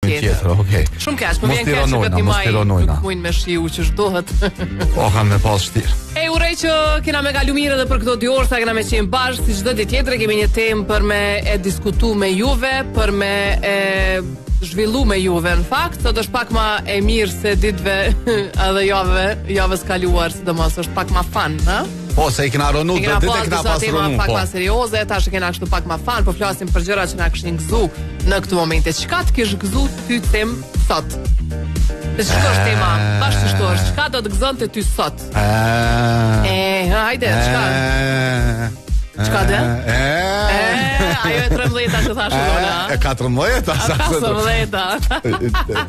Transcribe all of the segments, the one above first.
tjetër, okay. Shumë keq, më vjen keq që vetëm nuk mujnë me shiu që shdohet. Po kanë me pas vështirë. Urej që kena me kalu mirë edhe për këto 2 orë sa kena me qenë bashkë, si çdo ditë tjetër kemi një temë për me e diskutu me juve, për me e zhvillu me juve në fakt. Sot është pak ma e mirë se ditëve edhe javës kaluar, sidomos është pak ma fan, ha? Po, se i kena ronu, dhe ditë e kena pas ronu, pak ma serioze, tash kena kështu pak ma fan, po flasim për gjëra që na këshin gëzu në këtë momente. Çka të kish gëzu ty tem sot? Dhe çka është tema? Bashkë ç'është është? Çka do të gëzonte ty sot? Hajde, çka? Çka dhe? Ajo e 13-a që thashë dona. E 14-a? 14-a.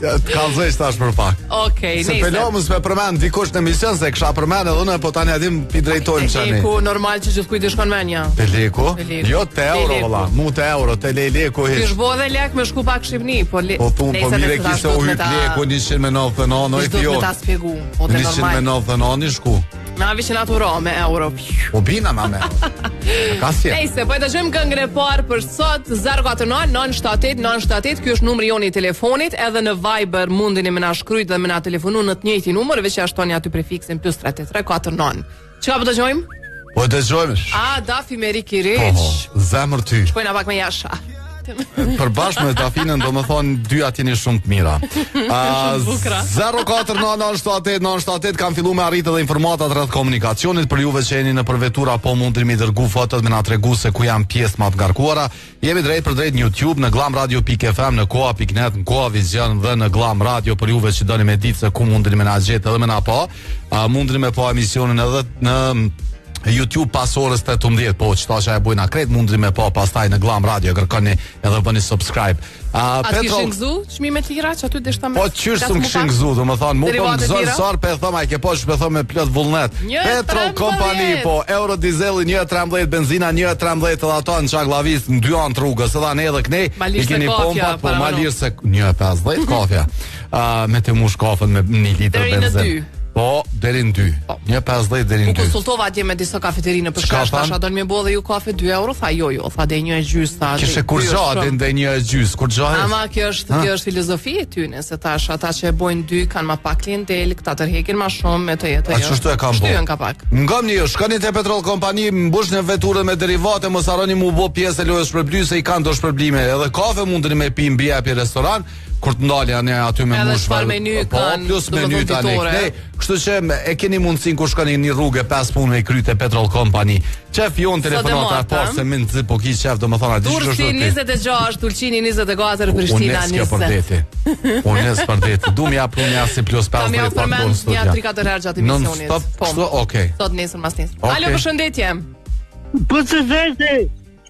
Të kalzojsh tash për pak. Okej, se pelomës me përmen dikush në emision, se kësha përmen edhe unë, po tani adim pi drejtojmë qëni. Leku, normal që gjithë kujt i shkon menja. Te leku? Jo, te euro, vëlla. Mu te euro, te leku hish. Kish bo dhe lek me shku pak Shqipni, po mire kishte u hyp leku 199, ojtë jo. 199 shku. Na vishin ato ro me euro. Po bina na me. Ka si. Nejse, po e dëgjojmë këngën e parë për sot 049 978 978. Ky është numri joni i telefonit, edhe në Viber mundeni me na shkruajt dhe me na telefonu në të njëjtin numër, veç ashtoni aty prefiksin +3349. Çka po dëgjojmë? Po dëgjojmë. Dafi me Riki Rich. Zemër ty. Shkojna pak me jasha. Përbashkë me Dafinën, do më thonë, dy atjeni shumë të mira. 049978978 kam fillu me arritë dhe informatat rreth komunikacionit. Për juve që jeni në përvetura, po mundri mi dërgu fotot me na tregu se ku janë pjesë ma të ngarkuara. Jemi drejt për drejt në YouTube, në glamradio.fm, në koa.net, në Koa Vision dhe në Glam Radio. Për juve që doni me ditë se ku mundri me na gjetë edhe me na po, mundri me po emisionin edhe në YouTube pas orës 18, po qëta që e bujna kret, mundri me po pastaj në Glam Radio, kërkoni edhe bëni subscribe. A të kishin gëzu, qmime tira, që aty deshta me... Po qysh të më kishin gëzu, do më thonë, mu po më gëzon sar, pe thoma, e ke po shpe thome plët vullnet. Petrol Kompani, po, Euro Diesel 1.13, benzina 1.13, edhe ato në Çagllavis, në 2 anë të rrugës, edhe ne edhe kënej, i keni pompat, po ma lirë se 1.50 kofja, me të mush kofën me 1 litër benzin. Po, deri në 2. 1.50 deri në 2. U konsultova atje me disa kafeterinë për shkash, tasha do në me bo dhe ju kafe 2 euro, tha jo, tha dhe 1.50, tha. Kishe kur gjatë dhe 1.50, kur gjatë? Ama kjo është filozofi e tyne, se tash ata që e bojnë 2 kanë ma pak klientel, këta tërhekin ma shumë, me të jetë. A qështu e kam bo? Shtyën ka pak. Ngomni ju, shkani te Petrol Kompani, mbush në veturën me derivate, mos harroni mu bo pjesë e lojës shpërblyer, se i kanë do shpërblime, edhe kafe mundeni me pi mbi api restoran. Kur të ndalja ne aty me mushve, po, plus menu tani këtej, kështu që e keni mundësin kur shkoni një rrugë 5 punë i kryte Petrol Kompani. Qef jonë telefonata parë se min të po ki qef, do më thona Durrësi 26, Tulqini 24, Prishtina 20. Unë nes për deti, du mi apru një asi plus 5 dhe pak dorë studia. Kam 3-4 herë gjatë emisionit. Kështu, okej. Sot nesër, mas nesër. Alo, përshëndetje. Përshëndetje.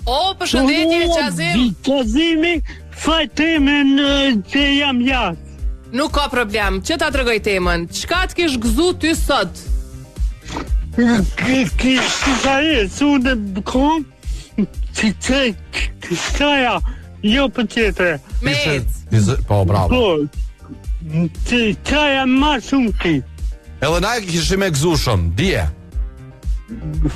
O, përshëndetje, Qazimi, faj temën që jam jashtë. Nuk ka problem, që ta tregoj temën? Çka të kish gëzu ty sot? Kisha e, su në kom, që qaja, jo për qetre. Po, bravo. Po, që qaja ma shumë ki. Edhe na e kishim e gëzu shumë, dje.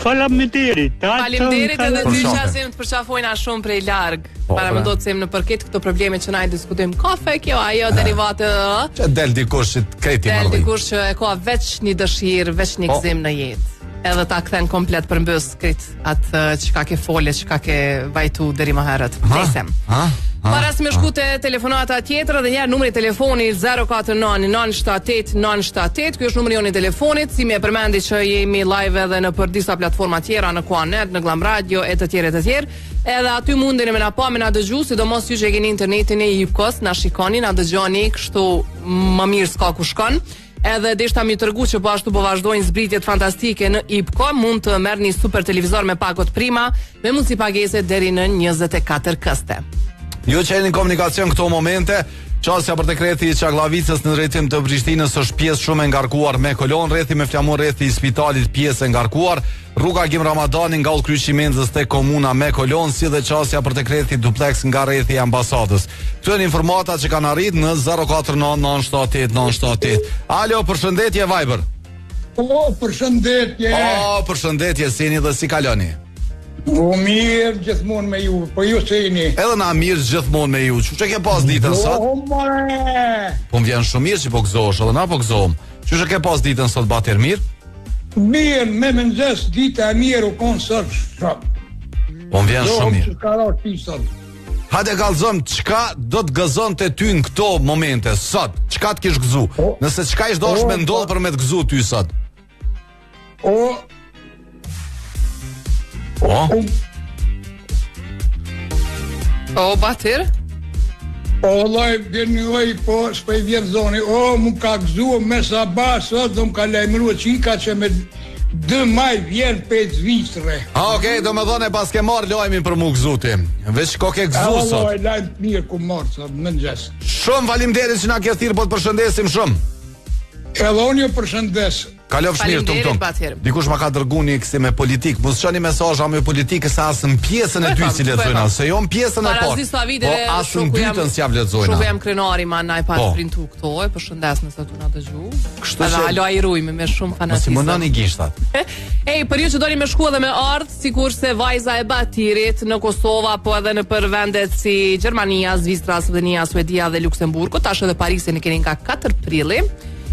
Faleminderit. Faleminderit edhe ty qasim të përqafojna shumë prej larg. Para më do të sem në përket këto probleme që na i diskutojmë kafe, kjo, ajo, derivate. Që del dikush që kreti më rëdhi. Del dikush që e ka veç një dëshirë, veç një gëzim në jetë. Edhe ta kthen komplet përmbys krit atë që ka ke fole, që ka ke vajtu deri më herët. Nesem. Para se me shku te telefonata tjetër, edhe njerë numri telefoni 049-978-978. Ky është numri joni telefonit, si me përmendi që jemi live edhe në për disa platforma tjera, në Koanet, në Glam Radio, e të tjere. Edhe aty mundin e me na pa, me na dëgju, sidomos ju që e keni internetin e Ipkos, na shikoni, na dëgjoni, kështu më mirë s'ka ku shkon. Edhe deshta mi tërgu që po ashtu po vazhdojnë zbritjet fantastike në Ipko, mund të merrni super televizor me pakot prima, me mundësi pagese deri në 24 këste. Ju që jeni në komunikacion këto momente, qasja për të kreti i Çagllavicës në drejtim të Prishtinës është pjesë shumë e ngarkuar me kolon, rrethi me flamur rrethi i spitalit pjesë e ngarkuar, rruga Gim Ramadani nga Ullë Kryqi Menzës te komuna me kolon, si dhe qasja për të kreti duplex nga rrethi i ambasadës. Këto janë informata që kanë arrit në 049-978-978. Alo, përshëndetje Viber. O, përshëndetje. O, përshëndetje, si jeni dhe si kaloni? U mirë gjithmonë me ju, po ju se jeni. Edhe na mirë gjithmonë me ju. Çu ke pas ditën sot? Po më vjen shumë mirë që po gëzohesh, edhe na po gëzohem. Çu ke pas ditën sot bater mirë? Mirë, me mëngjes dita e mirë u kon sot shop. Po më vjen shumë mirë. Ka rrot pisot. Hajde kallzom, çka do të gëzonte ty në këto momente sot? Çka të kish gëzu? Nëse çka ish dosh me ndodh për me të gëzu ty sot? O, batir? Laj, bjernjoj, po, s'pej vjetë zoni, mu ka gëzu me sabah, sot, do më ka lajmëru qika që me 2 maj vjen 5 vitre. Okej, do me dhone pas ke marrë lojmin për mu gëzu ti. Veç ko ke gëzu sot. Laj, lajmë mirë ku marrë, sot, më njës. Shumë faleminderit që na ke thirrë, po të përshëndesim shumë. Edhe unë ju përshëndes. Kalofsh mirë tum. Dikush ma ka dërguar kësi me politik. Mos shoni mesazha me politikë se as në pjesën e dytë si lexojna, se jo në pjesën e parë. Po as në dytën si javë lexojna. Shoku jam krenari ma nai pa printu këto, përshëndes nëse tu na dëgju. Kështu që alo ai rujmë me shumë fanatizëm. Si mundani gishtat. Ej, për ju që doni me shku edhe me ardh, sikurse vajza e Batirit në Kosovë apo edhe në për vendet si Gjermania, Zvicra, Slovenia, Suedia dhe Luksemburg, tash edhe Parisin e keni nga 4 prilli.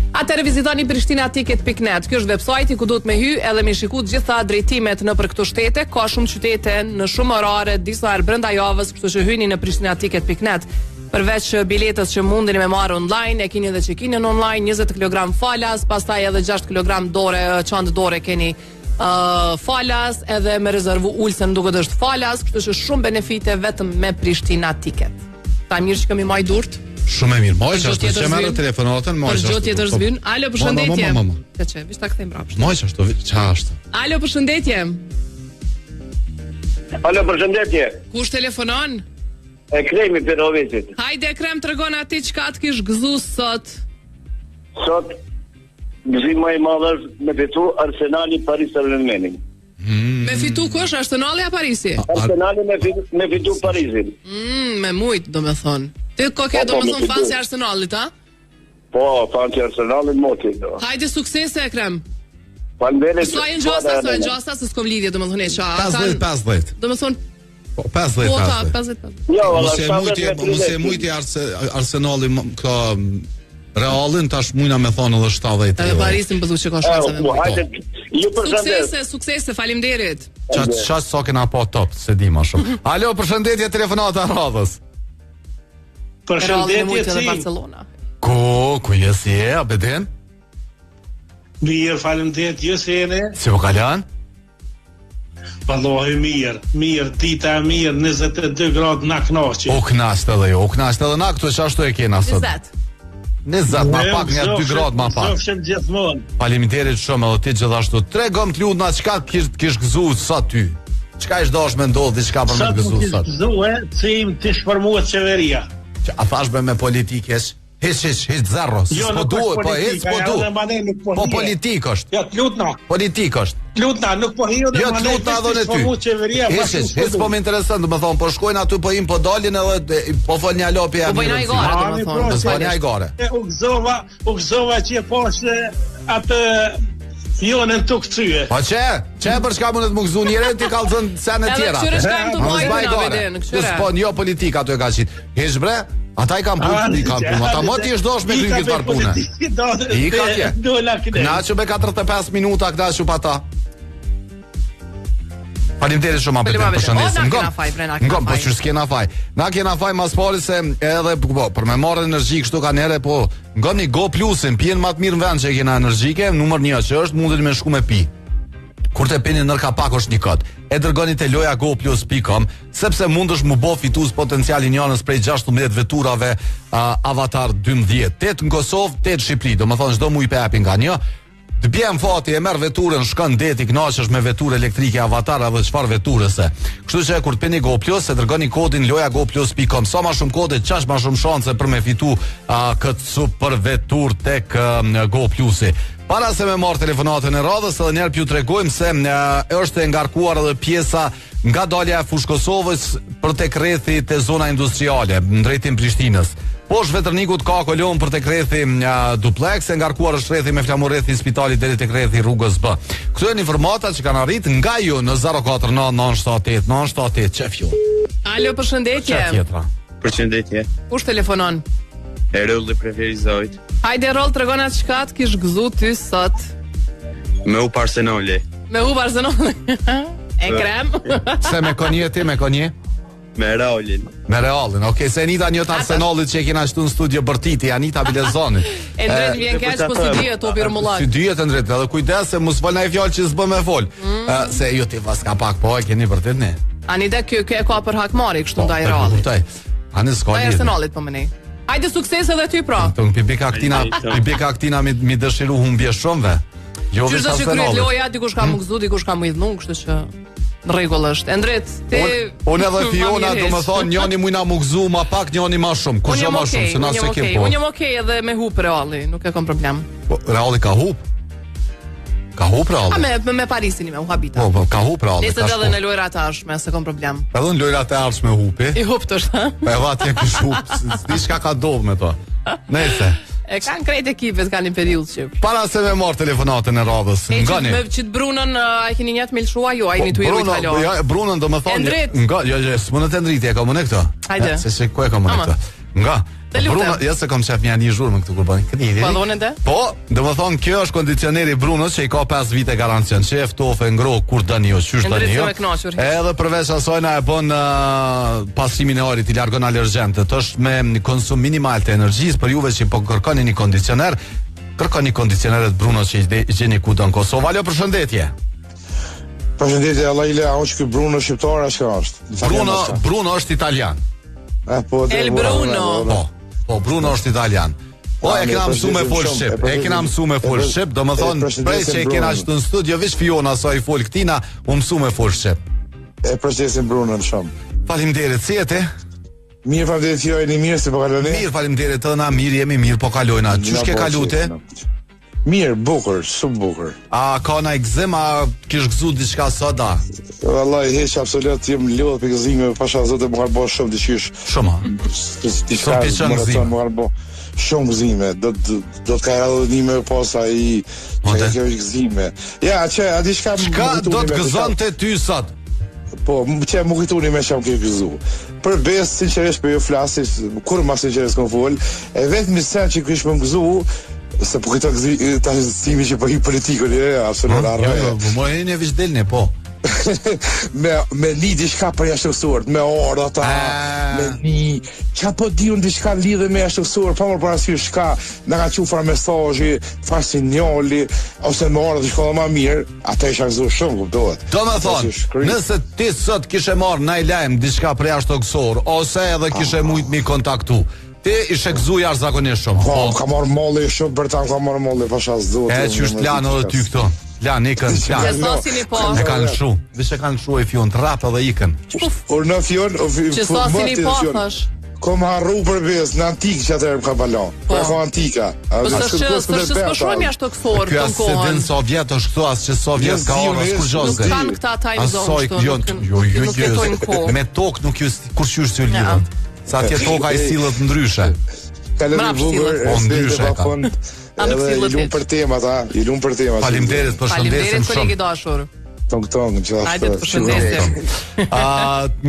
Atëherë vizitoni prishtinaTicket.net. Ky është websajti ku duhet me hy edhe me shiku të gjitha drejtimet nëpër këto shtete. Ka shumë qytete në shumë orare, disa herë brenda javës, kështu që hyni në prishtinaTicket.net. Përveç biletës që mundeni me marrë online, e keni edhe check-in online, 20 kg falas, pastaj edhe 6 kg dore, çantë dore keni falas, edhe me rezervu ulse në duket është falas, kështu që shumë benefite vetëm me PrishtinaTicket. Ta mirë që kemi maj durt. Shumë e mirë. Moj ashtu që merr telefonatën, moj ashtu. Për gjë tjetër zbyn. Alo, përshëndetje. Çe, vish ta kthejmë mbrapsht. Moj ashtu, ç'ashtu. Alo, përshëndetje. Alo, përshëndetje. Kush telefonon? Kremi për Ovesit. Hajde Krem, tregon aty çka të kish gëzu sot. Sot gëzim më i madh është me fitu Arsenali Paris Saint-Germain. Me fitu kush? Arsenali apo Parisi? Arsenali me fitu Parisin. Me mujt, domethënë. Ti ko ke domethënë fansi Arsenalit, a? Po, fansi Arsenalit moti. Hajde suksese Krem. Faleminderit. Sa e ngjasta se s'kom lidhje domethënë ça. 50-50. Domethënë po 50-50. Jo, mos e mujti Arsenali ka Realin tash mujna me thonë edhe 70. Edhe Parisin bëzu që ka shanse me hajde. Ju përshëndes. Suksese, faleminderit. Çfarë sa kena po top, se di më shumë. Alo, përshëndetje telefonata radhës. Përshëndetje te Barcelona. Ku jesi e, Abedin? Mirë, faleminderit, ju si jeni? Si po kalan? Vallohi mirë, dita e mirë, 22 gradë na knaqi. O knaqt edhe jo, na këtu çashtu e kena sot. 20 ma pak nga 2 gradë ma pak. Qofshem gjithmonë. Faleminderit shumë edhe ti gjithashtu. Tregom të lutna çka kish gëzu sa ty. Çka ish dosh me ndodh diçka për me gëzu sot. Cim ti shformuat qeveria. A thash me politikës? Hiç zero. Po duhet, po hiç po duhet. Po politik është. Jo, lutna. Politik është. Lutna, nuk po hiu dhe manë. Jo, lutna dhon e ty. Hiç po më intereson, domethënë, po shkojnë aty po po dalin edhe po folni alopi Po bëjnë ai gore, domethënë. Po bëjnë ai gore. U gëzova që poshtë atë fionën tuk cyje. Po çe për çka mundet më gëzu njëre ti kallzon sen e tjera. Edhe çfarë të bëjnë na veten, kështu. Po jo politik aty e ka qit. Hiç bre, ata i kanë punë, ata mo ti s'dosh me kryen këtë punë. I ka tje. Knaçu me 45 minuta knaçu pa ta. Faleminderit shumë për përshëndetjen. Ngom, po çu s'kena faj. Na kena faj mas pari se edhe po për me marrë energji kështu kanë herë po ngoni Go Plusin, pijen më të mirë në vend që kena energjike, numër 1 që është mundeni me shku me pi. Kur të pini nër kapak është një kod. E dërgoni te lojagoplus.com sepse mundesh mu bë fitues potencialin janës prej 16 veturave Avatar 12. 8 në Kosovë, 8 në Shqipëri. Domethënë çdo muaj pe hapi nga një. Të bjem fati e merr veturën, shkon deti, kënaqesh me veturë elektrike Avatar apo çfarë veturëse. Kështu që kur të pini Go Plus, e dërgoni kodin lojagoplus.com. Sa më shumë kode, çash më shumë shanse për me fitu këtë super veturë tek Go Plusi. Para se me marr telefonatën e radhës, edhe njerë pju tregojmë se është e ngarkuar edhe pjesa nga dalja e Fushë Kosovës për tek rrethi te zona industriale, në drejtim Prishtinës. Poshtë Veternikut ka kolon për tek rrethi duplex, e ngarkuar është rrethi me flamur rrethi spitalit deri tek rrethi rrugës B. Këto janë informata që kanë arrit nga ju në 049 çef ju. Alo, përshëndetje. Çfarë tjetra? Përshëndetje. Kush telefonon? Rolli preferizojt. Hajde Roll, tregona çka të kish gëzu ty sot. Me u Arsenali. Me u Arsenali. E krem. Se me konje ti, me konje? Me Realin. Me Realin, okej, se Anita njët Arsenalit që e kina ashtu në studio bërtiti, Anita Bilezoni. E drejt vjen keq, po si dihet topi rrumullak. Si dihet ndret, edhe kujdes se mos fol ndaj fjalë që s'bë me fol. Se ju ti vas ka pak, po e keni vërtet ne. Anita kjo ka për hakmarrje kështu ndaj Realit. Kuptoj. Ani s'ka Ndaj lidhje. Arsenalit po më ne. Hajde sukses edhe ty pra. Ton pibika aktina mi dëshiru humbje shumëve. Jo Qysh do vetë të kryet Arsenalit. loja, dikush ka më gëzu, dikush ka më idhnu, kështu që në rregull është. Endret, ti Unë edhe Fiona do më thonë njëri mujna më gëzu ma pak, njëri ma shumë. Kush jo ma shumë, se na se ke po. Unë jam okej edhe me hup Reali, nuk e kam problem. Reali ka hup. Ka hup Reali. Me Parisin me u habita. Po, ka hup Reali. Nëse edhe në lojra të ardhshme, se kam problem. Edhe në lojrat e ardhshme hupi. I hup të është, ha? Po edhe atje kish hup, diçka ka dobë me to. Nëse. E kanë krejt ekipet, kanë një periudhë që. Para se me marr telefonatën e radhës, ngani. Me që të Brunën, a keni një të me lëshua ju, a jeni të irujt halo? Ja, Brunën do më thonë. Endrit. Nga, jo, s'më në të ndrit, e kam unë këto. Hajde. Se ku e kam unë këto. Nga. Të lutem. Bruna, ja se kam qef një zhurë me këtu kur bëni. Këtë ide. Po dhonë dhe? Po, do më thonë kjo është kondicioneri Brunës që i ka 5 vite garancion. Qef, tofe, ngro, kur dëni jo, qysh dëni jo. Edhe përveç asaj na e bën pastrimin e arit, i largon alergjentët. Është me konsum minimal të energjisë, për juve që po kërkoni një kondicioner, kërkoni kondicioneret Brunës që i gjeni kudo në Kosovë. Alo, përshëndetje. Përshëndetje, Allah i le, a është ky Bruno shqiptar, a shka është? Bruno është italian. El Bruno. Po, Bruno është italian. Po, e kena mësu me fol shqip. Do më thonë, prej që e kena qëtë në studio, vish Fiona sa i fol këtina, u mësu me fol shqip. E përqesin Bruno në shumë. Faleminderit, si e ti? Mirë, faleminderit, jo e një mirë, si po kaloni? Mirë, faleminderit të na, mirë jemi, mirë po kalojna. Qysh ke kalute? Mirë, bukur, shumë bukur. A ka na egzim, a kish gëzu diçka soda? Wallahi, heq absolut, jem lodh për gëzime, pasha zote më kanë bërë shumë diqysh. Shumë. Diçka më kanë bërë shumë gëzime. Do të ka radhënime posa i që kjo gëzime. Ja, që a diçka çka do të gëzonte ty sot? Po, që më kujtuni me që më ke gëzu. Për besë, sinqerisht për ju flasis, kur ma sinqerisht këmë fol, e vetë misën që kësh më gëzu, se po këta ta simi që po hi politikën, absolut arre. Jo, më e një vish delne, po. me një diçka për jashtësuar, me orë ata, me një, qa po di unë diçka lidhe me jashtësuar, pa mërë parasysh shka, në ka qufar mesazhi, far sinjali, ose me orë diçka dhe ma mirë, ata isha gëzu shumë, kuptohet. Do me thonë, nëse ti sot kishe marrë na i lajmë diçka për jashtësuar, ose edhe kishe mujt mi kontaktu, ti ishe gëzu jashtëzakonisht shumë. Po, ka marrë molli shumë, bërtan ka marrë molli, pasha zdo. E që është plan edhe ty këto. Plan, ikën, plan. Që sasini po. E kanë lëshu. Vishe kanë lëshu e Fion, të rapë edhe ikën. Or në Fion, që sasini po, thash. Kom harru për bez, në antikë që atërë më ka balon. Po e ko antika. Po së shpëshojmë jashtë të kësorë të në kohën. Kjo asë din Sovjet është këto, asë që Sovjet ka orë, asë kur gjozë. Nuk kanë këta time zone shtë, nuk jetojnë kohë. Me tokë nuk ju, kur qysh të ju lidhët. Sa atje toka i silët ndryshe. Edhe i lumë për temat, i lumë për temat. Faleminderit, përshëndesim shumë. Kolegi dashur. Tong, që hajde të përshëndesim.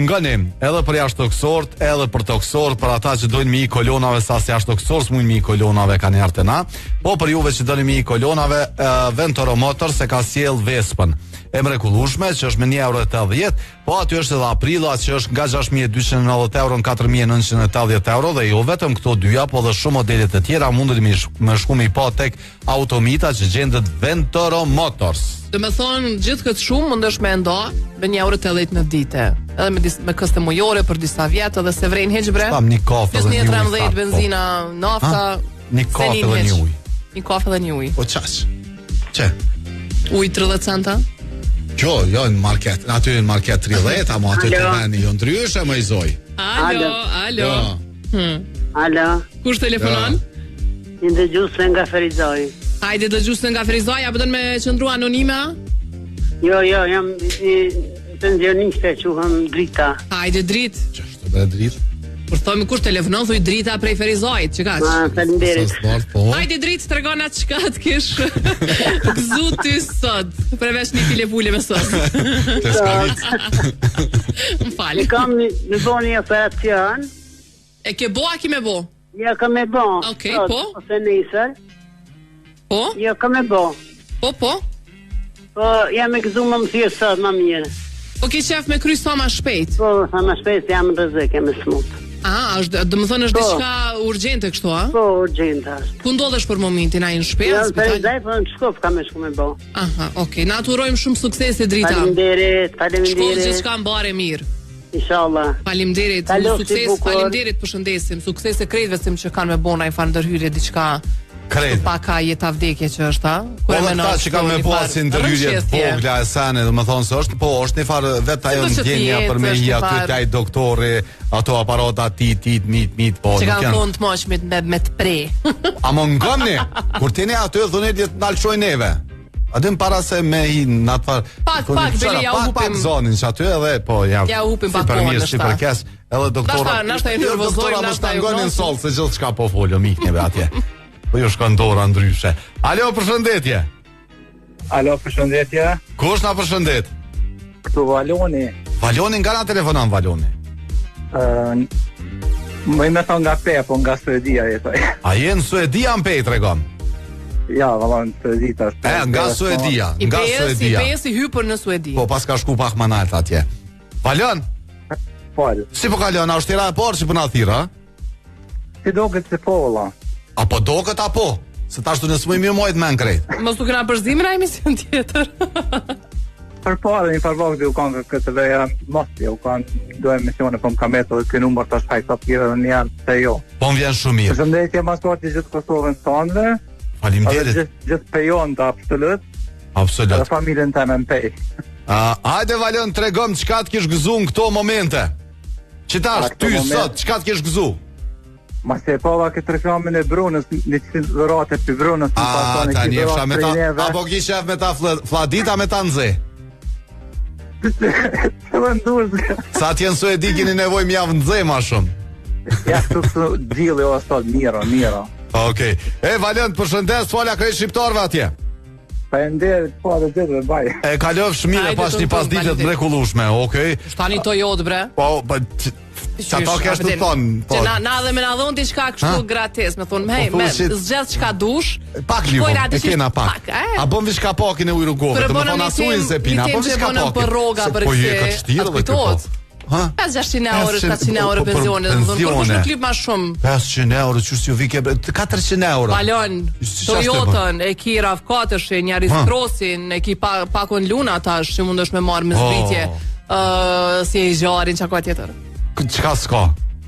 Nganim, edhe për jashtëtoksort, edhe për toksort, për ata që dojnë mi i kolonave, sa si jashtëtoksort, s'mujnë mi i kolonave ka njerë të na, po për juve që dojnë mi i kolonave, Ventoro Motors se ka sjell Vespën e mrekullueshme, që është me 1,80 €, po aty është edhe Aprilla, që është nga 6.290 € në 4.980 €, dhe jo vetëm këto dyja, po dhe shumë modelet e tjera mundet me shkumi pa tek Automita që gjendet Ventoro Motors. Do me thonë, gjithë këtë shumë mundesh me nda me 1,80 € në dite. Edhe me këste mujore për disa vjetë, edhe se vrejnë heq bre. Tam një kafe dhe një ujë. 13 benzina, nafta. Një kafe dhe një ujë. Një kafe dhe një ujë. Po qash? Që? Ujë 30 centa? Jo, në market. Aty në market 30, ama aty të veni jo ndryshe më i zoj. Alo. Alo. Kush telefonon? Një dëgjuse nga Ferizoj. Hajde dëgjuse nga Ferizoj, a pëtën me qëndru anonime? Jo, jam pensioniste, quhem Drita. Hajde Drit. Qështë të be Drit? Kur thomi kush telefonon thuj Drita prej Ferizajit, që kaq. Faleminderit. Hajde Drit, tregona çka të kish gëzu ty sot. Përveç një file pule me sos. M'fal. Kam në boni operacion. E ke bo a ki me bo? Ja kam e bo. Okej, po. Ose nesër. Po? Ja kam e bo. Po. Po jam e gëzu më thirr sot më mirë. Po ke qef me kry sa ma shpejt? Po, sa më shpejt jam në rrezik, jam e smut. Është, domethënë është diçka urgjente kështu, a? Po, urgjente është. Ku ndodhesh për momentin, ai në shtëpi, Ja, në spital? Ferizaj, po në Shkup kam e shku me bo. Aha, okay. Na të urojmë shumë suksese Drita. Faleminderit. Shkon gjithçka mbare mirë. Inshallah. Faleminderit, Kalofshi sukses, bukur. faleminderit, përshëndesim. Suksese krejtëve sim që kanë me bona i fan ndërhyrje diçka. Krejt. Pa ka jeta vdekje që është, a? Po dhe ta që ka me po si ndërhyrje të vogla e sene, dhe më thonë se është një farë vetë ajo ndjenja për me hi aty t'jaj doktori, ato aparata mit, po. Që kanë thonë të moshmit me të pre. A më ngëmni, kur t'jeni aty, dhënit jetë nalëshoj neve. Adem para se me hi në atë farë. Pak, bile ja u hupim. Pak zonin që aty edhe, po, ja u hupim pak kohë në shta. Edhe doktora, nashta e nervozojmë, nashta e ngonin sol, se gjithë shka po folio, miknjeve atje. Po ju shkon dora ndryshe. Alo, përshëndetje. Alo, përshëndetje. Kush na përshëndet? Këtu Valoni. Valoni nga na telefonon Valoni? Më me thonë nga Pe, po nga Suedia jetoj. A je në Suedia në Pej, tregon? Ja, valon Suedita. Nga Suedia, nga Suedia. I Pej si hypër në Suedi. Po, pas ka shku pak më nalt atje. Valon? Fal. Si po kalon, a është tira e porë që po na thira? Si do këtë se po, valla. Apo do këtë apo? Se ta shtu nësë më i mirë mojt me në krejt. Mos tu këna përzimin a emision tjetër. Për pare, një farvok dhe u kanë këtë veja mosti, u kanë do emisione për më kameto dhe kënë numër të shkaj të tjere dhe një janë se jo. Po më vjen shumë mirë. Përshëndetje masorti gjithë Kosovën të tonëve. Faleminderit. Gjithë pejon të absolut. Absolut. Dhe familjen të me më pej. Hajde Valon, tregom çka të kish gëzu në këto momente. Qitash, ty sot, çka të kish gëzu? Ma se pova këtë reklamin e Brunës, një qëtë dhërate për Brunës. Ta njefsha me ta, apo ki shef me ta fladita me ta nëze? Sa t'jen Suedi kini nevoj m'javë nëze ma shumë. Ja, këtë gjili o sot, miro. Okej. Valent, përshëndes, fola krejt shqiptarve atje. Faleminderit, po dhe gjithë dhe baj. E kalov shmire pas një pas ditët mrekullueshme, okej? Shtani to jodë, bre. Po, që ato kesh të thonë. Që na dhe me na dhonë t'i shka kështu gratis, me thonë, hej, me zgjedh qka dush. Pak livon, e kena pak. A bëm vishka pakin e ujru gove, dhe më thonë asuin se pina, a bëm vishka pakin. Për roga për po je këtë shtirë dhe këtë. 500 euro, 700 euro pensione, dhe më thonë, kërkush në klip ma shumë. 500 euro, qështë ju vike, 400 euro. Balon, Toyotën, e ki RAV4, një Yaris Crossin, e ki pakon Luna tash, që mund është me marrë me zbritje, si e i gjarin, që ka tjetër. Qka s'ka?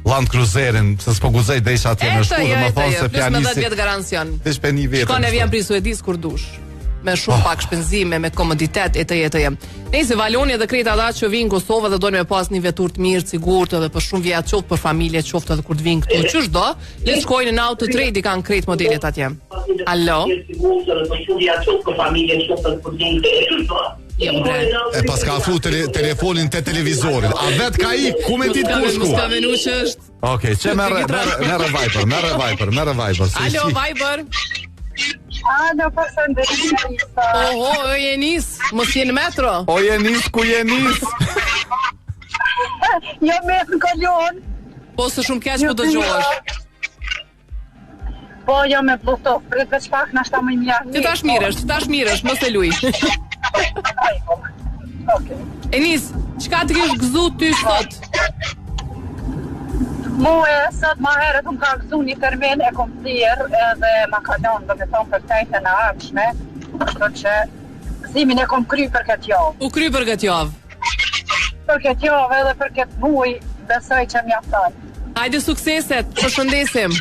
Land Cruiserin, se s'po guzej dhe isha atje në shku dhe më thonë se plus me 10 vjetë garancion. Shkon e vjen pri Suedis kur dush, me shumë pak shpenzime, me komoditet, etj. Nëse Valoni dhe krejt ata që vinë në Kosovë dhe dojnë me pas një vetur të mirë, sigurt edhe për shumë vjet, qoftë për familje, qoftë edhe kur të vinë këtu, qysh do, le të shkojnë në auto trade i kanë krejt modelet atje. Alo? E pas ka afru telefonin të televizorit. A vet ka i, ku me ditë ku shku? Ska venu që është. Okej, që merë Viper. Alo, Viper. Alo, përshëndetje. Oho, o Jenis, mos je në metro. O Jenis, ku Jenis? Jo me në kolion. Po së shumë keq po dëgjohesh. Po jo me Bluetooth, prit veç pak na shta më mirë. Ti tash miresh, mos e luj. Enis, çka të kish gëzu ty sot? Moe, sot ma herët më ka gëzu një termin e kom thirë edhe ma kalon dhe me thonë për tajtën e ardhshme, kështu që gëzimin e kom kry për këtë javë. U kry për këtë javë? Për këtë javë edhe për këtë muj, besoj që m'ja thënë. Hajde sukseset, përshëndesim.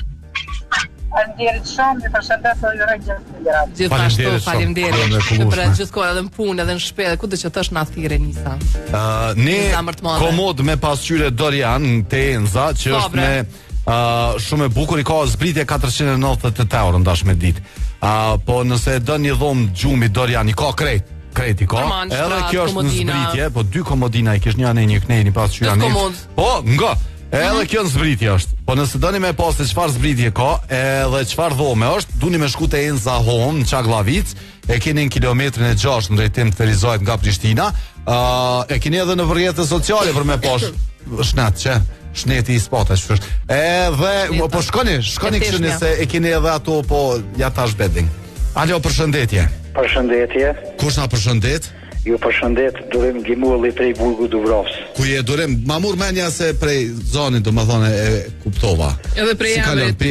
Faleminderit shumë, ju përshëndes dhe ju uroj gjithë të gjërat. Gjithashtu, faleminderit. Për gjithkohë edhe në punë, edhe në shpellë, ku do që tësh na thirrë Nisa. Ne komod me pasqyre Dorian te Enza, që është me shumë e bukur, i ka zbritje 498 euro ndash me ditë. Po nëse do një dhomë gjumi Dorian, i ka krejt i ka. Edhe kjo është në zbritje, po 2 komodina i kish, një anë një knejni pasqyra. Komod. Po, nga Edhe kjo në zbritje është. Po nëse doni me pas se çfarë zbritje ka, edhe çfarë dhome është, duni me shku te Enza Home në Çaklavic, e keni në kilometrin e 6 në drejtim të Ferizajt nga Prishtina. E keni edhe në rrjetet sociale për me pas shnet që shneti i spota çfarë. Edhe po shkoni kështu nëse e keni edhe ato po ja tash bedding. Alo, përshëndetje. Përshëndetje. Kush na përshëndet? Ju përshëndet, Durim Gjimulli prej Burgu Dubrovs. Ku je Durim? Ma mur menja se prej zonit, do më thone, e kuptova. Edhe prej javet,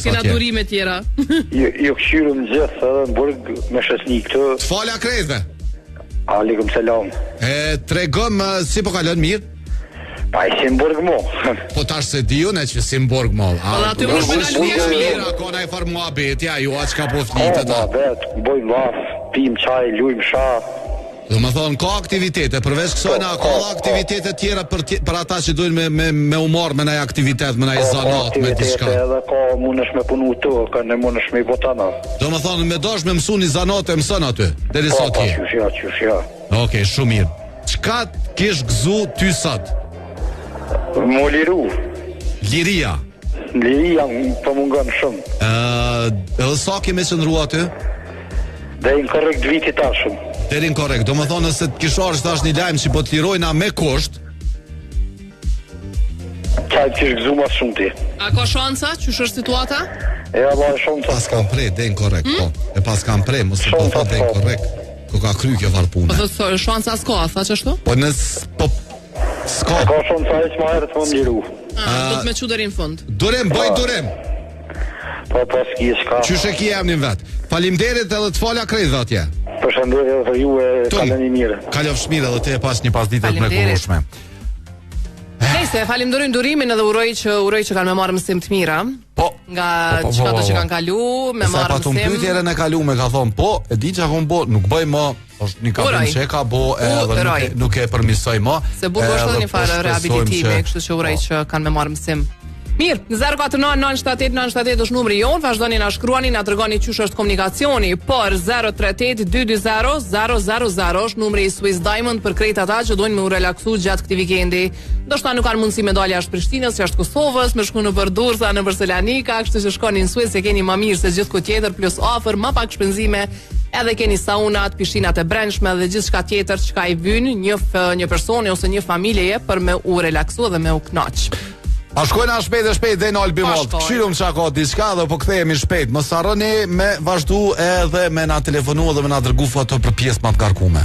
s'kena durime tjera. Ju këshyrëm gjithë edhe në Burg me shësni këtë. Të falja krejtve. Alikum selam. Tregëm si po kalon mirë? Pa i si në Burg mo. Po tash se di unë që si në Burg mo. Po da ty më shpina mirë, ka na i farë mua betja, ju atë që ka po flitë ta. Bojmë vaf, pim qaj, lujmë sha. Do më thonë, ka aktivitete, përveç kësojna, ka aktivitete tjera për ata që dojnë me umor, me naj aktivitet, me naj zanat, me diçka. Edhe ka mundesh me punu të, ka ne mundesh me i botana. Do më thonë, me dosh me mësu një zanat e mësën aty, deri sot je. Qyshja. Okej, shumë mirë. Çka kish gëzu ty sot? Mo liru. Liria. Liria, po mungon shumë. Edhe sa kemi qëndru aty? Dhe në korrekt viti tashëm. Deri në korrekt, do më thonë nëse të kisharë që tash një lajmë që po të lirojna me kusht. Qaj të kish gëzu mas shumë ti. A ka shansa që është situata? Allah e shumë të. Pas kam prej, dhe në korrekt, po. E pas kam prej, mos të po thot dhe në korrekt. Ko ka kry kjo farë punë. Po dhe shansa s'ka, tha që ashtu? Po po s'ka. Ka shansa e që ma herë të më liru. Do të me që dërin fund. Durim, bëj durim. Po s'ki s'ka. Qyshe ki emnin vetë. Falimderit edhe të falja krejtë atje. Përshëndetje për ju e kaleni mirë. Kalofsh mirë edhe te pas një pasdite të mrekullueshme. Nëse falimderoj durimin edhe uroj që kanë me marrë mësim të mira. Po. Nga çka do që kanë kalu, me marrë mësim. Sa pyetje erën e kaluar ka thonë, po, e di çka kam bë, nuk bëj më, është një kapën që ka bë edhe nuk e përmisoj më. Se burgu është një farë rehabilitimi, kështu që uroj që kanë me marrë mësim. Mirë, 049-978-978 është numri jonë, vazhdoni na shkruani, na tregoni çush është komunikacioni, por 038-220-000 është numri i Swiss Diamond për krejt ata që dojnë me u relaksu gjatë këtij vikendi. Ndoshta nuk kanë mundësi me dalë jashtë Prishtinës, jashtë Kosovës, me shku në Durrësa, në Selanika, kështu që shkoni në Swiss e keni më mirë se gjithku tjetër, plus ofër, më pak shpenzime, edhe keni saunat, pishinat e brendshme dhe gjithçka tjetër që ka i vyn një personi ose një familje për me u relaksu dhe me u kënaq. A shkojna shpejt dhe në Albimol. Këshirum që ka diçka dhe po kthehemi shpejt. Mos harroni me vazhdu edhe me na telefonu dhe me na dërgu foto për pjesë më të ngarkume.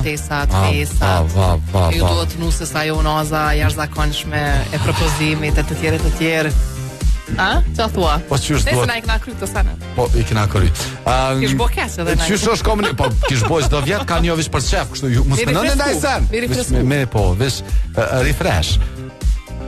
Ju duhet nusës ajo naza jashtëzakonshme e propozimit e të tjerë. A? Qa thua? Po qysh duhet? Nëse na i kena kry të sana. Po i kena kry. Kish bo keq edhe na. Qysh është komunik? Po kish bo çdo vjet kanë jo vish për çef, kështu ju mos mendoni ndaj sen. Me po, vish refresh.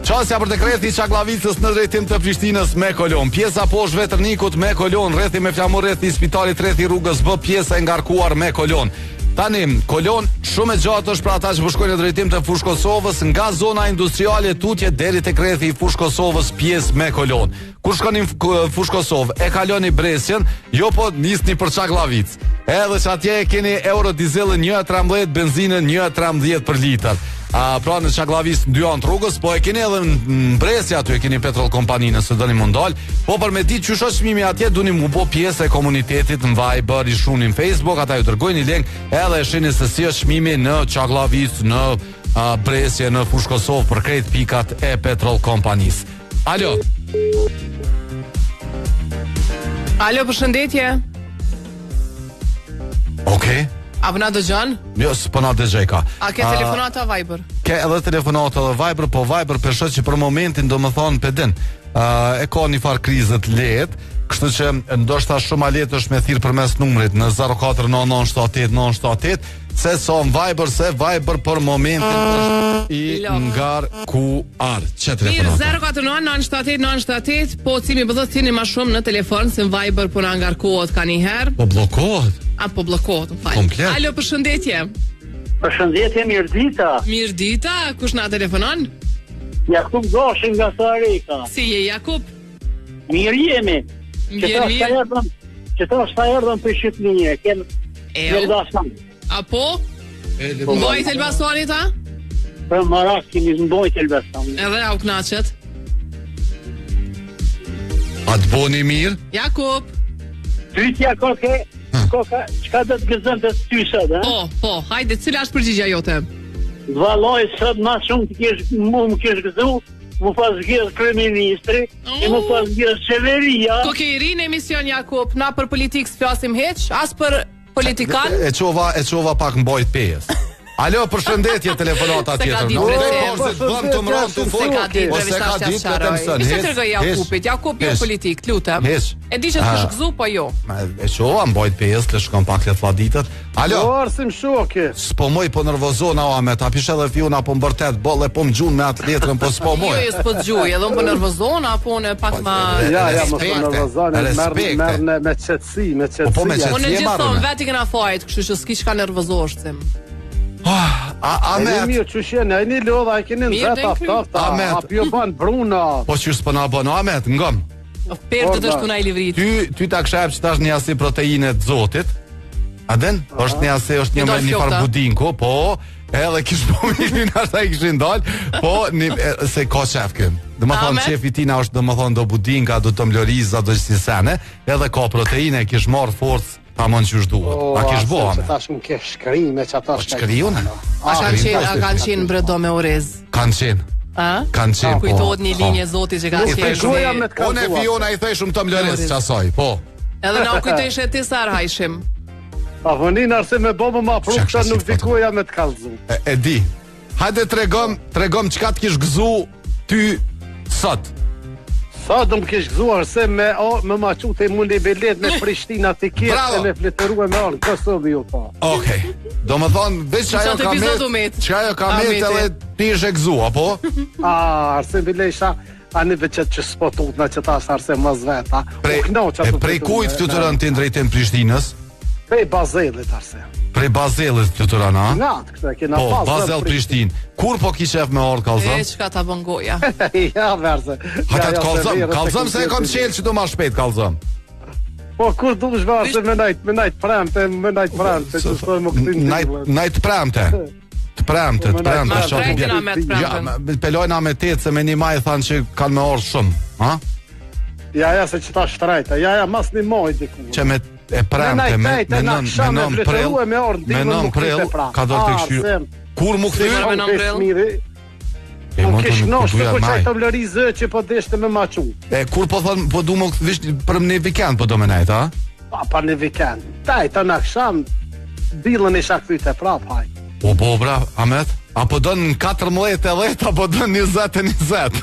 Çasja për dekreti i Çaklavicës në drejtim të Prishtinës me kolon. Pjesa poshtë Vetërnikut me kolon, rrethi me flamur rrethi i spitalit rrethi rrugës B, pjesa e ngarkuar me kolon. Tani, kolon shumë e gjatë është për ata që shkojnë në drejtim të Fushë Kosovës nga zona industriale tutje deri tek rrethi i Fushë Kosovës pjesë me kolon. Kur shkoni në Fushë Kosovë e kaloni Bresjen, jo po nisni për Çaklavicë. Edhe që atje keni euro dizelën 1.13, benzinën 1.13 për litër. Pra në Çaklavicë në dy anë të rrugës, po e keni edhe në Bresja aty e keni petrol kompani nëse doni mu ndal. Po për me ditë çu është çmimi atje, duni mu bë pjesë e komunitetit në Viber, i shuni në Facebook, ata ju dërgojnë një link edhe e shihni se si është çmimi në Çaklavicë, në Bresje, në Fushë Kosovë për krejt pikat e petrol kompanisë. Alo. Alo, përshëndetje. Okej. A përna dëgjon? Jo, s'po na dëgjoj ka. A ke telefonata Viber? Ke edhe telefonata dhe Viber, po Viber për shkak që për momentin do më thonë pedin. E ka një farë krizët lehtë Kështu që ndoshta shumë ma lehtë është me thirr përmes numrit në 049978 se son Viber se Viber për momentin është i ngarkuar. Çe telefonat? 049978 po cimi bëhet thini më shumë në telefon se Viber po na ngarkohet kaniherë. Po bllokohet. Po bllokohet, fal. Komplet. Alo, përshëndetje. Përshëndetje, Mirdita. Mirdita, kush na telefonon? Jakub Goshin nga Sarika. Si je Jakub? Mirë jemi. Që ta shta erdhën për Shqipënie, kem Elbasan. Apo? Mbojt Elbasani ta? Për Marak kemi mbojt Elbasan. Edhe au knaqet. A të boni mirë? Jakub. Pyetja koka, çka do të gëzon të ty sot, ha? Po, hajde, cila është përgjigja jote? Valloj sot më shumë të kesh më kesh gëzu. Më pas gjithë kryeministri, e më pas gjithë qeveria. Ko ke I ri në emision, Jakub, na për politikë s'flasim heq, as për politikan. E qova pak mbojt pejes. Alo, përshëndetje telefonata tjetër. Se ka ditë, ose ka ditë të mësën. Ishte tërgoj Jakubit, Jakub jo politik, lutem. E di që të shkëzu, po jo. E qova mbojt pejes, të shkon pak let fladitët. Alo. Po arsim shoke. S'po moj po nervozona o me ta pishe dhe fjuna po mbërtet bolle po më gjun me atë letrën po s'po moj. Jo, s'po gjuj, edhe po nervozona apo në pak ma mos po nervozoni, merr me qetësi, me qetësi. Po me qetësi. Unë gjithson vetë kena fajt, kështu që s'ki çka nervozoshtim. Amet. Mirë, çushën, ai një lodha, ai keni nxehtë aftoft. Apo jo ban Bruna. Po çu s'po na bën Amet, ngom. Pertë të shtunaj livrit. Ty ta kshap që tash një asi proteine të Zotit. A den? Është një asi, është një far budinko, po, edhe kish po mirin ata I kishin dal, po se ka shef kë. Domethënë shefi tina është domethënë do budinka, do të mloriza, do sisane, edhe ka proteine, kish marr forcë ta mund që është duhet. A kish boha me? Tash më ke shkrime që ata shkriun. A kanë qenë bredo me orez? Kanë qenë. Kanë qenë, po. Kujtohet një linje Zoti që ka qenë. Unë e Fiona I theshëm të mloriz qasoj, po. Edhe na kujtojsh ti sa rhajshim. A vonin arse me bomë ma prukta nuk vikoja me të kallzu. E di. Hajde tregom çka të kish gëzu ty sot. Sa do më kish gëzuar se me maqute mundi bilet me Prishtina të kjetë e me fletërua me orë, Kosovë ju pa. Okej. Do më thonë, veç ajo ka met, që ajo ka met edhe ti ish e gëzu, apo? Arse bilesha, a një veqet që s'po tutna që ta është arse më zveta. Prej kujt fluturon ti drejtim Prishtinës? Prej Bazelit arse. Prej Bazelit fluturon, a? Natë, këtë e kena po, Bazel Prishtinë. Kur po ki qef me orë kalzëm? Qka ta bëngoja? Ja, verse. Hajtat kalzëm se e kom qelë që du ma shpejt kalzëm. Po, kur du është verse me najt premte, që shtoj më këtin najt premte. Të premte. Ja, pelojna me tetë se me një maj thanë që kanë me orë shumë, ha? Ja, se që ta shtrajta, ja, mas një moj diku. Që me e premte, me nëm prell, ka dorë të këshyrë. Kur mu këthy? Me nëm prell? Po kesh nosh, të po qaj të vlërizë që po deshte me maqu. Kur po thonë, po du më këthysh për një vikend po do me najtë, a? Pa një vikend. Taj, të në kësham, dilën isha këthyte prap, haj. O, bra, Amet? Apo do në 14-10, apo do në 20-20?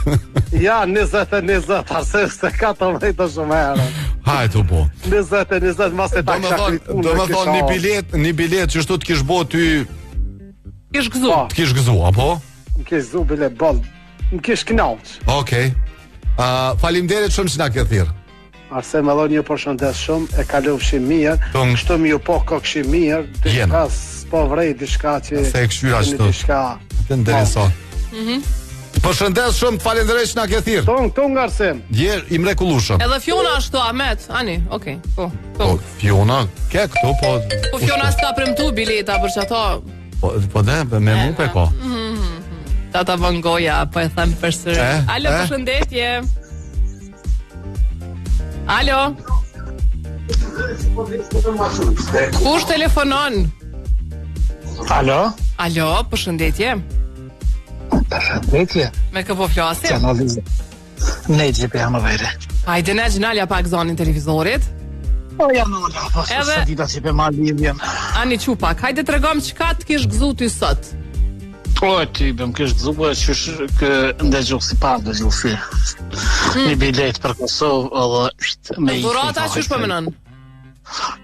Ja, 20-20, arse se 14 shumë herë. Hajtë, po. 20-20, mas e ta kësha kripunë. Do me thonë një bilet që shtu të kish bo ty... Kish gëzu. Të kish gëzu, apo? Më kish gëzu, bile, bol. Më kish knauq. Okej. Falimderit shumë që na ke thirë. Arse me dho një përshëndes shumë, e kalofshim mirë, kështu mi ju po kokshim mirë, dishka s'po vrej, dishka që... Se e këshyra qëto. Të ndërisa. Përshëndes shumë, të falenderoj që na ke thirë. Tong Arsem. Je I mrekullushëm. Edhe Fiona ashtu, Ahmet, ani, okej, po. Fiona, ke këtu, po... Po Fiona s'ka premtu bileta për që ato... Po dhe, me mu pe ko. Ta vëngoja, po e them për sërë. Alo, përshëndetje. Alo. Kush telefonon? Alo. Alo, përshëndetje. Përshëndetje. Me kë po flasim? Ne gjepe jam vere. Hajde ne gjinalja pak zonin televizorit. Po jam ola, po së dita që pe ma lidhjem. Ani që pak, hajde të regom qka të kish gëzu ty sot. O, ty bëm kish gëzu, po që kë ndëgjoh si pa ndëgjoh si. Një bilet për Kosovë edhe me dhurata çu shpëmenon?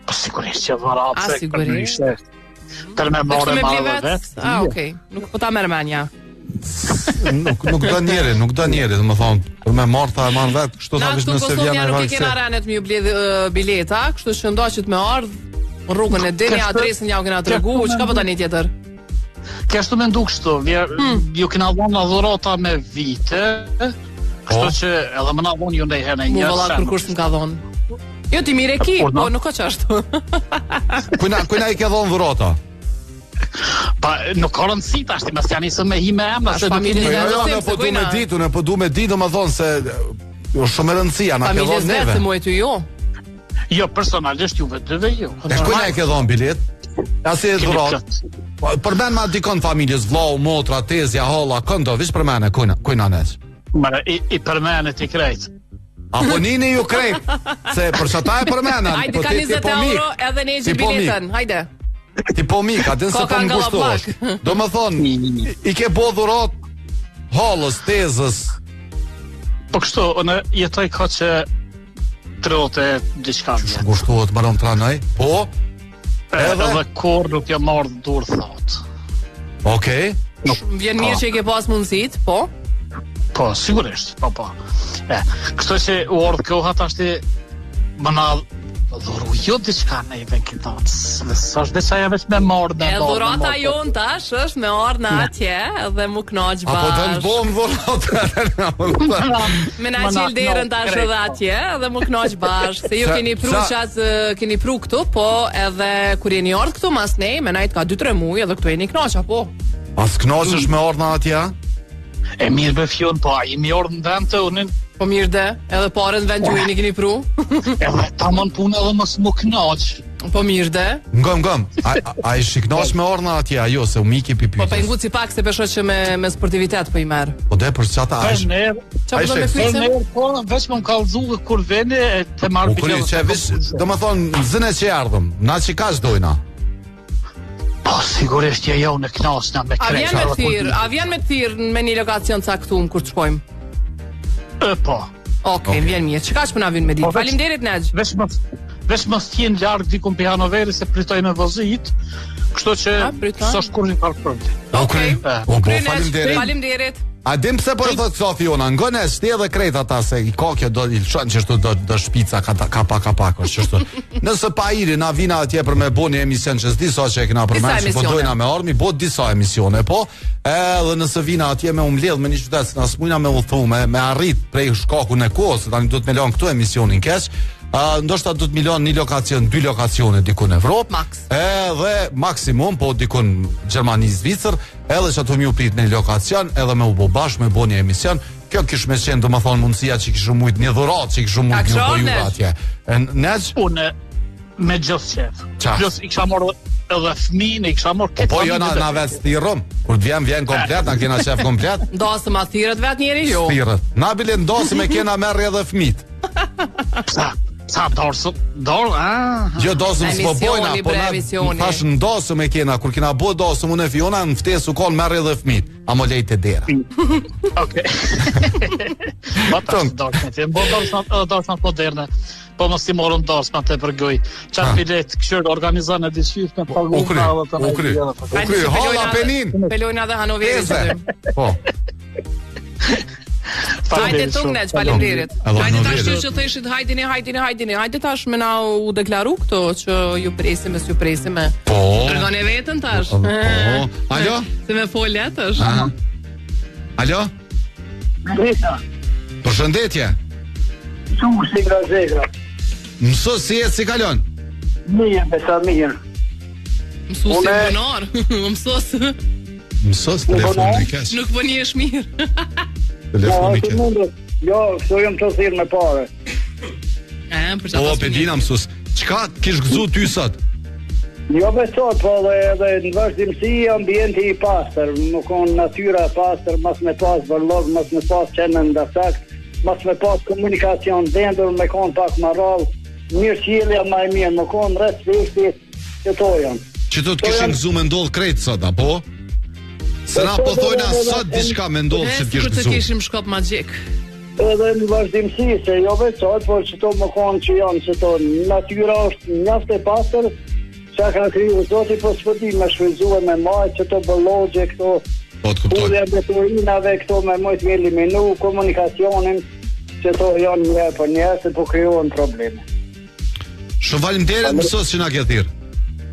Po sigurisht që dhurata. Sigurisht. Për me morë me vet. Okej. Nuk po ta merr mendja. Nuk do njeri, domethënë, për me marta e marr vet, kështu thash nëse vjen ai. Nuk e kena ranet më bledh bileta, kështu që ndoqet me ardh rrugën e dini, adresën ja u kena tregu, çka po tani tjetër? Kështu më nduk kështu, ju kena dhënë dhurata me vite, kështu që edhe më na dhon ju ndaj herë një. Mu valla kërkush më ka dhënë. Jo ti mirë ki, po nuk ka çashtu. Kujna i ke dhënë dhurata? Pa nuk ka rëndësi tash, mos janë nisën me hime emra, se familjen e ne po du me ditë, domethënë se jo shumë e rëndësia na ke dhënë neve. Familjes vetë mua ty jo. Jo, personalisht juve dyve jo. Kujna i ke dhënë bilet? Asi e dhuratë. Përmend ma dikon familjes, vllau, motra, tezja, halla, këndo, vish përmene, kujna nes. Mare, i përmene ti krejt. Apo nini ju krejt, se për shata e përmena. Hajde, ka 20 euro edhe ne gjë biletën, hajde. Ti po mik, atë se po më kushtosh. Do më thonë, i ke bo dhurat hallës, tezës. Po kështu, unë jetoj ka që 30 diçka vjetë. Që kushtohet më rëmë tranoj? Po? Edhe kur nuk jam marrë dur thot. Okej. Vjen mirë që i ke pas mundësit, po? Po, sigurisht, po. Kështu që u ordhë koha tashti më na dhuru jo diçka në i venkitat. Sa është deçaja veç me marrë në marrë. Dhurata jonë tash është me marrë në atje edhe mu knaq bash. Apo të në bom dhurata. Me na qil derën tash edhe atje edhe mu knaq bash. Se ju keni pru qatë, keni pru këtu, po edhe kur jeni ardhë këtu mas nej, me najt ka 2-3 muj edhe këtu jeni knaq, apo? As knaq është me ardhë në atje? E mirë be fjon, po a i mi ardhë në vend të unin. Po mirë dhe, edhe pare në vend gjujni keni pru. Edhe ta mën punë edhe mos mu knaq. Po mirë dhe. Ngëm, a i shiknaq me orna atje, ajo, se u miki pipytës. Po pa ingu si pak se pesho që me sportivitet po i merë. Po dhe për qata aish. Qa po do me flisim? Po, veç më kalzu dhe kur veni e të marrë bilet. Që veç, do më thonë, zëne që ardhëm, na që ka shdojna. Po, sigurisht jo në knasna me krejt. A vjen me thirë me një lokacion caktum kur të shpojmë? Po. Okej, vjen mirë. Çka që po na vjen me ditë? Faleminderit Nex. Veç mos t'jen larg diku në Hanoveri se pritoj me vozit. Kështu që s'është kur një parë problem. Okej. Faleminderit. A dim pse po e thot Sofiona, ngones ti edhe krejt ata se i kokë do i lëshon që ashtu do shpica ka pak është ashtu. Nëse pa iri na vina atje për me bëni emision që s'di sa që e kena përmendur, po dojna me armi, bo disa emisione, po. Edhe nëse vina atje me mbledh me një qytet, na smujna me udhëtu me arrit prej shkakun e kohës, tani do të më lën këtu emisionin keq. Ndoshta do të milon një lokacion, 2 lokacione diku në Evropë. Edhe maksimum po diku në Gjermani, Zvicër, edhe që ato mi u prit në lokacion, edhe me u bo bashkë me bo një emision. Kjo kish me qenë, do më thonë, mundësia që kishë mujt një dhurat, që kishë mujt një boju atje. Neq? Unë me gjithë qef. Plus i kisha morë edhe fëmin, i kisha morë këtë po jo na vetë stirëm. Kur vjen komplet, na kena qef komplet. Ndosëm a thirët vetë njeri, jo? Thirët. Na bile ndosëm e kena merri edhe fëmit. Sa dorë, jo dosëm s'po bojna, po na thash ndosëm e kena, kur kena bo dosëm unë e Fiona, në ftesu konë merri edhe fëmit. A mo lejt e dera. Okej. Po tash dorë moderne. Po mos i morën dorë ma të përgoj. Qatë bilet këshër organizane e dishyf me pagu. Ukry, hala penin. Pelojna dhe Hanoveri. Po. Hajde Tungneq, faleminderit. Hajde tash që thëshit hajdini. Hajde tash me na u deklaru këto që ju presim me. Po. Tregon e vetën tash. Po. Alo? Se me folet është. Alo? Rita. Përshëndetje. Mëso si jetë si kalon? Mirë, besa mirë. Mëso si bonar. Mëso si telefon në kesh. Nuk po një është mirë. Telefon në kesh. Jo, këto jam të thirë me pare. Po, pedina mësus. Qka kish gëzu ty sot? Jo besot, po edhe në vazhdimësi ambienti i pastër. Nuk onë natyra pastër, mas me pas vërlog, mas me pas qenë ndasakt, mas me pas komunikacion dendur, me konë pak marral, mirë qilja ma e mirë, më konë respekti që to janë. Që të kishin gëzu me ndodhë krejtë sot, apo? Se na po thojna sot diçka me ndodhë që t'kish gëzu. Kur të kishim shkop magjik. edhe në vazhdimësi, se jo veçat, por që to më konë që janë, që to natyra është njaft e pastër, që ka kriju Zoti, po s'pëti me shfrytëzue me majtë, që to bëllogje, këto udhja veturinave, këto me mojtë me eliminu, komunikacionin, që to janë një për një, se po krijuan probleme. Shumë faleminderit mësues që na ke thirr.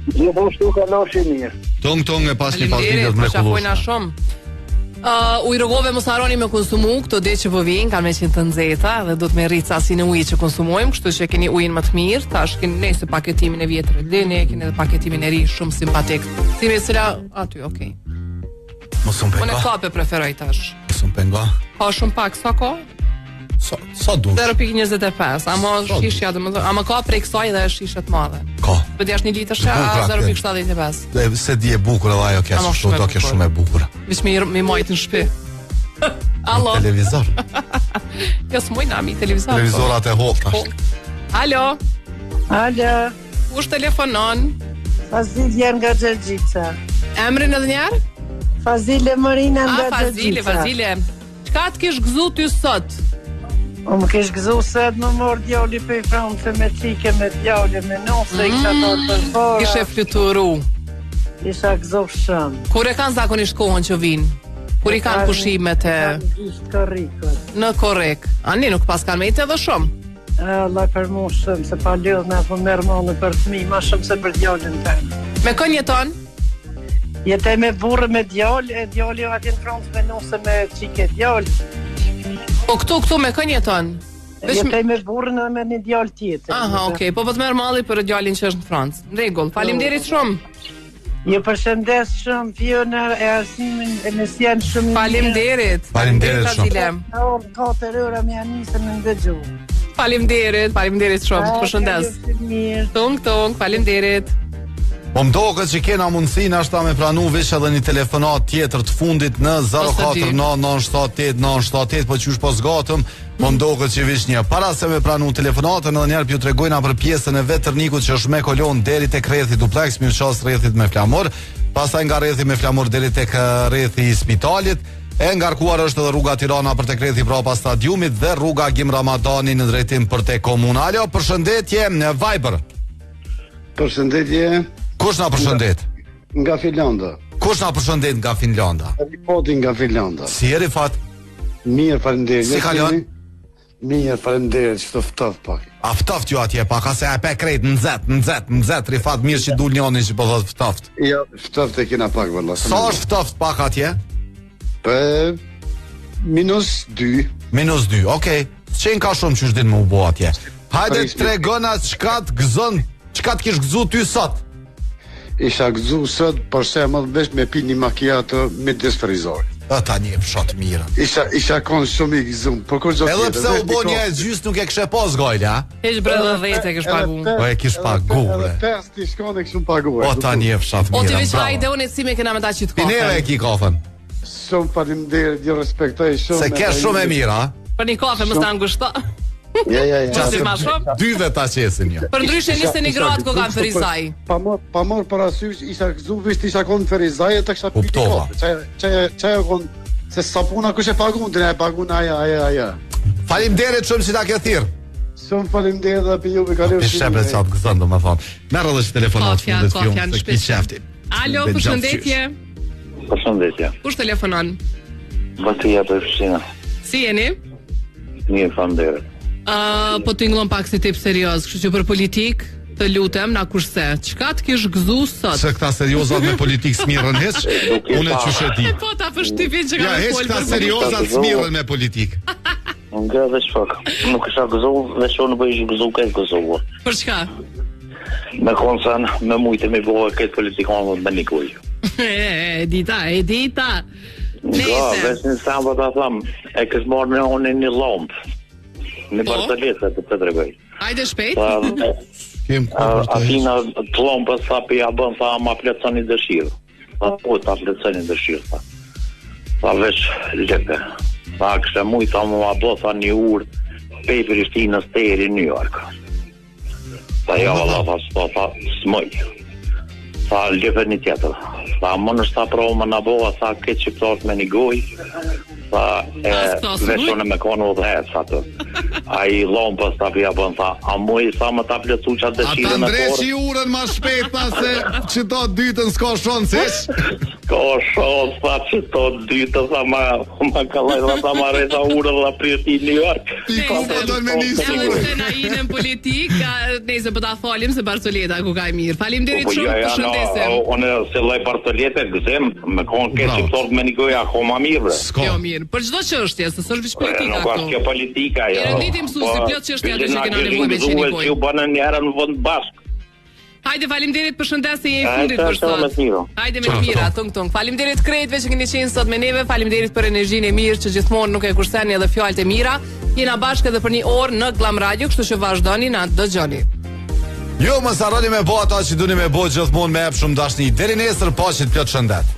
Gjithashtu kaloshi mirë. Tong e pas një pasditet mrekullueshme. Uj rrogove mos harroni me konsumu, këto ditë që po vijnë kanë me qenë të nxehta dhe do të merrit sasinë ujit që konsumojmë, kështu që keni ujin më të mirë. Tash keni nëse paketimin e vjetër lëni, keni edhe paketimin e ri shumë simpatik. Si me cila aty, okay. Mos un pengo. Unë kape preferoj tash. Mos un pengo. Ka shumë pak sa ka? Sa dush? 0.25, ama shishja domethënë, ama ka prej kësaj dhe është shishe të madhe. Ka. Po ti një litër sha 0.75. Dhe se di e bukur edhe ajo kjo, kështu do ke shumë e bukur. Veç mi majtë në shtëpi. Allo. Televizor. Jo s'mojna mi televizor. Televizorat e hollta. Alo. Alo. Kush telefonon? Fazilja nga Xherxhica. Emrin edhe një herë? Fazile Marina nga Xherxhica. Fazile. Çka të kesh gëzu ty sot? Më kesh gëzu sot më mor djali për Francë me çike me djalë me nosë i ka dorë për fora. Ishe fluturu. Isha gëzu shumë. Kur e kanë zakonisht kohën që vinë? Kur i kanë pushimet e... Në korrek. Ani nuk pas kanë me i të edhe shumë? Allah për mu shumë, se pa lidh me po merr mënë për fëmijë, ma shumë se për djalin tëm. Me kën jeton? Jetoj me burrë me djalë, e djali atje në Francë me nosë me çike djalë. Po këtu me kën jeton? Jetoj me burrën dhe me një djalë tjetër. Aha, okay, po të merr malli për djalin që është në Francë. Rregull, faleminderit shumë. Ju përshëndes shumë, Fiona, e arsimin e mesion shumë. Faleminderit. Faleminderit shumë. 4 ora më nisën në dëgju. Faleminderit shumë. Përshëndes. Tung, faleminderit. Po mdoket që kena mundësinë ashta me pranu veç edhe një telefonat tjetër të fundit në 049978978, po qysh po zgatëm, po mdoket që veç një. Para se me pranu telefonatën edhe njerë pju tregojna për pjesën e vetërnikut që është me kolon deri tek rrethi duplex, mi qas rrethit me flamur, pastaj nga rrethi me flamur deri tek rrethi i spitalit, e ngarkuar është edhe rruga Tirana për tek rrethi prapa stadiumit dhe rruga Gim Ramadani në drejtim për tek komunale. Përshëndetje në Viber. Përshëndetje. Kush na përshëndet? Nga Finlanda. Kush na përshëndet nga Finlanda? Rifati nga Finlanda. Si e Rifat? Mirë, faleminderit. Si kalon? Mirë, faleminderit, çto ftoft pak. A ftoft ju atje pak, ase e pe krejt nxet, Rifat mirë që dul njëri që po thot ftoft. Jo, ftoft e kena pak valla. Sa është ftoft pak atje? -2. Okej. Çen ka shumë që është din më u bo atje. Hajde tregona çka të gëzon, çka të kish gëzu ty sot. Isha gëzu sot për shembull veç me pi një macchiato me desfrizor. Ata një fshat mirë. Isha kon shumë i gëzum, por kur zot. Edhe pse u bë një gjys nuk e kishe pas gojl, ha? Hiç brenda 10 e kish pagu. Po e kish pagu. Pes ti shkon e kishum paguar. Ata një fshat mirë. O ti veç hajde unë si me kena me ta qit kafën. Neve e ki kafën. Shumë faleminderit, ju respektoj shumë. Se ke shumë e mirë, ha? Për një kafe mos ta ngushto. Ja. Dyve ta qesin jo. Për ndryshe 21 gradë ko kanë Ferizaj. Pa mor parasysh, isha gëzu veç isha kon Ferizaj e të kisha pi kafe. Çaja kon se sapuna kush e pagun, ti e pagun aja. Faleminderit shumë që ta ke thirr. Shumë faleminderit dhe për ju me kaloj. Shepre sa të gëzon domethënë. Merr edhe telefonat fundet fion se ki qefti. Alo, përshëndetje. Përshëndetje. Kush telefonon? Vasia për Prishtinë. Si jeni? Mirë, faleminderit. Po tingëllon pak si tip serioz, kështu që për politik, të lutem na kurse. Çka të kish gëzu sot? Se këta seriozat me politik smirren hiç. Unë çush e di. Po ta përshtypin që kanë folur. Ja, këta seriozat smirren me politik. Nga veç pak. Nuk isha gëzu, veç unë bëj gëzu këtë gëzu. Për çka? Me konsan, me mujtë me bëhe këtë politikanë me nikuj. E dita. Nga, veç një samba ta thamë, e kësë marrë me unë një lompë. Në Bartaletë të tregoj. Hajde shpejt. Atina të lompës sa për ja bën, sa ma plëtsoni dëshirë. Po ta plëtsoni dëshirë, sa. Sa veç lepe. Sa kështë mujtë, sa ma bë, sa një urë, pej Prishtinës të eri New York. Sa ja valla, sa smëj. Sa lepe një tjetër. Sa më nështë ta provë më në boha, sa këtë qiptarët me një goj. Tha, veçone me konë u dhec atë. A I lom pas ta pia bën, tha, a mu I sa më ta plecu qatë dëshirën e Ata ndreqi urën ma shpejt pa se që to dytën s'ka shonë, sish? S'ka shonë, tha që to dytën, tha ma kalaj, tha ma rejta urën dhe prirti New York. I ku po do me një surë. Ishte na inën politik, nese po ta falim se Bartoleta ku ka I mirë. Faleminderit shumë për shëndesim. Unë se lloj Bartolete gëzim, me konë ke që thot me një goja akoma mirë. Jo mirë, për çdo çështje, se s'është veç politika këtu. Nuk është kjo politika, jo. E renditi mësuesi plot çështje ato që kena nevojë me qenikoj. Ju bënë një herë në vend bashk. Hajde, faleminderit për shëndetësi e fundit për sot. Hajde me të mira, tung. Faleminderit krejtve që keni qenë sot me neve, faleminderit për energjinë e mirë që gjithmonë nuk e kurseni edhe fjalët e mira. Jena bashkë edhe për një orë në Glam Radio, kështu që vazhdoni na dëgjoni. Jo, mos harroni me bë ato që duni me bë gjithmonë me ep shumë dashni. Deri nesër, paqet plot shëndet.